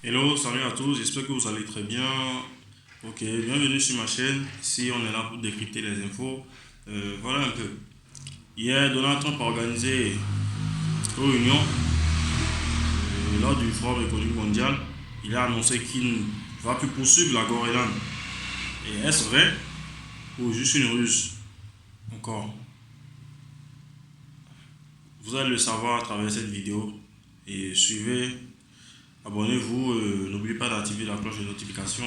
Hello, salut à tous, j'espère que vous allez très bien. Ok, bienvenue sur ma chaîne. Ici, on est là pour décrypter les infos. Voilà un peu. Hier, Donald Trump a organisé une réunion lors du Forum économique mondial. Il a annoncé qu'il ne va plus poursuivre la Groenland. Et est-ce vrai ou juste une ruse? Encore. Vous allez le savoir à travers cette vidéo. Et suivez, abonnez-vous, n'oubliez pas d'activer la cloche de notification.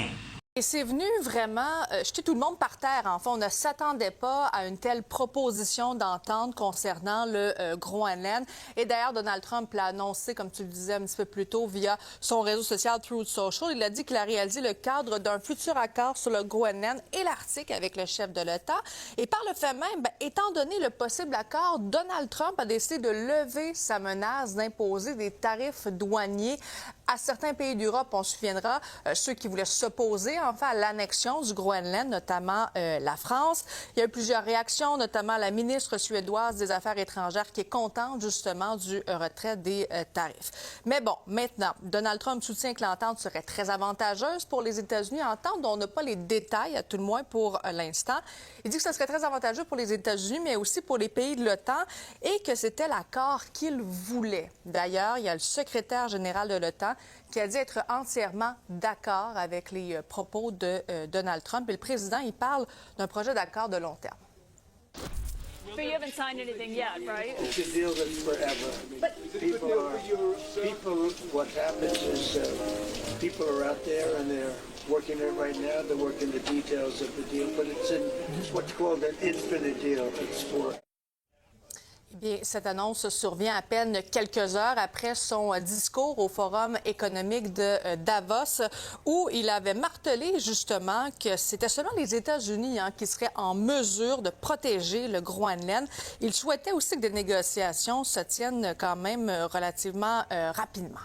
Et c'est venu vraiment jeter tout le monde par terre. Enfin, on ne s'attendait pas à une telle proposition d'entente concernant le Groenland. Et d'ailleurs, Donald Trump l'a annoncé, comme tu le disais un petit peu plus tôt, via son réseau social Truth Social. Il a dit qu'il a réalisé le cadre d'un futur accord sur le Groenland et l'Arctique avec le chef de l'État. Et par le fait même, étant donné le possible accord, Donald Trump a décidé de lever sa menace d'imposer des tarifs douaniers à certains pays d'Europe. On se souviendra, ceux qui voulaient s'opposer enfin à l'annexion du Groenland, notamment la France. Il y a eu plusieurs réactions, notamment la ministre suédoise des Affaires étrangères qui est contente justement du retrait des tarifs. Mais bon, maintenant, Donald Trump soutient que l'entente serait très avantageuse pour les États-Unis, entente dont on n'a pas les détails, à tout le moins pour l'instant. Il dit que ce serait très avantageux pour les États-Unis, mais aussi pour les pays de l'OTAN et que c'était l'accord qu'il voulait. D'ailleurs, il y a le secrétaire général de l'OTAN qui a dit être entièrement d'accord avec les propos de Donald Trump. Et le président, il parle d'un projet d'accord de long terme. But you haven't signed anything yet, right? It's a deal that's forever. What happens is people are out there and they're working it right now. They're working the details of the deal, but it's what's called an infinite deal. It's for Eh bien, cette annonce survient à peine quelques heures après son discours au Forum économique de Davos, où il avait martelé justement que c'était seulement les États-Unis qui seraient en mesure de protéger le Groenland. Il souhaitait aussi que des négociations se tiennent quand même relativement rapidement.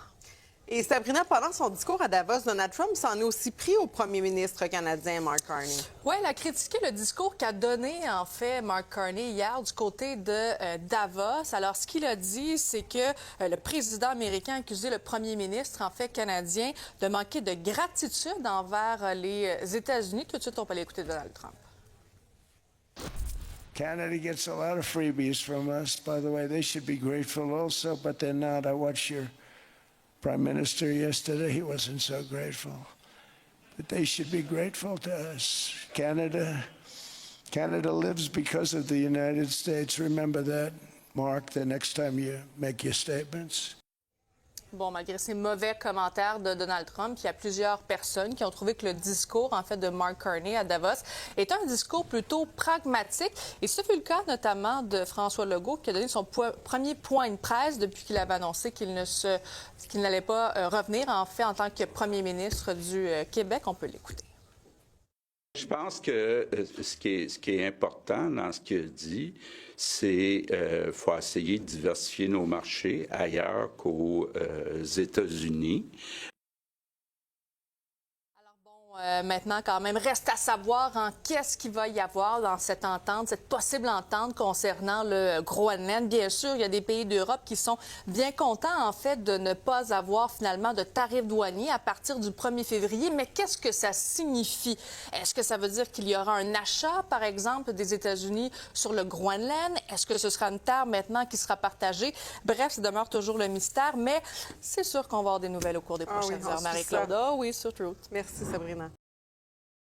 Et Sabrina, pendant son discours à Davos, Donald Trump s'en est aussi pris au premier ministre canadien Mark Carney. Oui, elle a critiqué le discours qu'a donné, en fait, Mark Carney hier du côté de Davos. Alors, ce qu'il a dit, c'est que le président américain a accusé le premier ministre, en fait, canadien, de manquer de gratitude envers les États-Unis. Tout de suite, on peut aller écouter Donald Trump. Canada gets a lot of freebies from us. By the way, they should be grateful also, but they're not. I watched your Prime Minister yesterday. He wasn't so grateful. But they should be grateful to us. Canada lives because of the United States. Remember that, Mark, the next time you make your statements. Bon, malgré ces mauvais commentaires de Donald Trump, il y a plusieurs personnes qui ont trouvé que le discours, en fait, de Mark Carney à Davos est un discours plutôt pragmatique. Et ce fut le cas, notamment, de François Legault, qui a donné son premier point de presse depuis qu'il avait annoncé qu'il n'allait pas revenir, en fait, en tant que premier ministre du Québec. On peut l'écouter. Je pense que ce qui est important dans ce qu'il a dit, c'est qu'il faut essayer de diversifier nos marchés ailleurs qu'aux États-Unis. Maintenant, quand même, reste à savoir qu'est-ce qu'il va y avoir dans cette entente, cette possible entente concernant le Groenland. Bien sûr, il y a des pays d'Europe qui sont bien contents, en fait, de ne pas avoir finalement de tarifs douaniers à partir du 1er février. Mais qu'est-ce que ça signifie? Est-ce que ça veut dire qu'il y aura un achat, par exemple, des États-Unis sur le Groenland? Est-ce que ce sera une terre maintenant qui sera partagée? Bref, ça demeure toujours le mystère, mais c'est sûr qu'on va avoir des nouvelles au cours des prochaines heures. Marie-Claude, oui, sur Truth. Merci, Sabrina.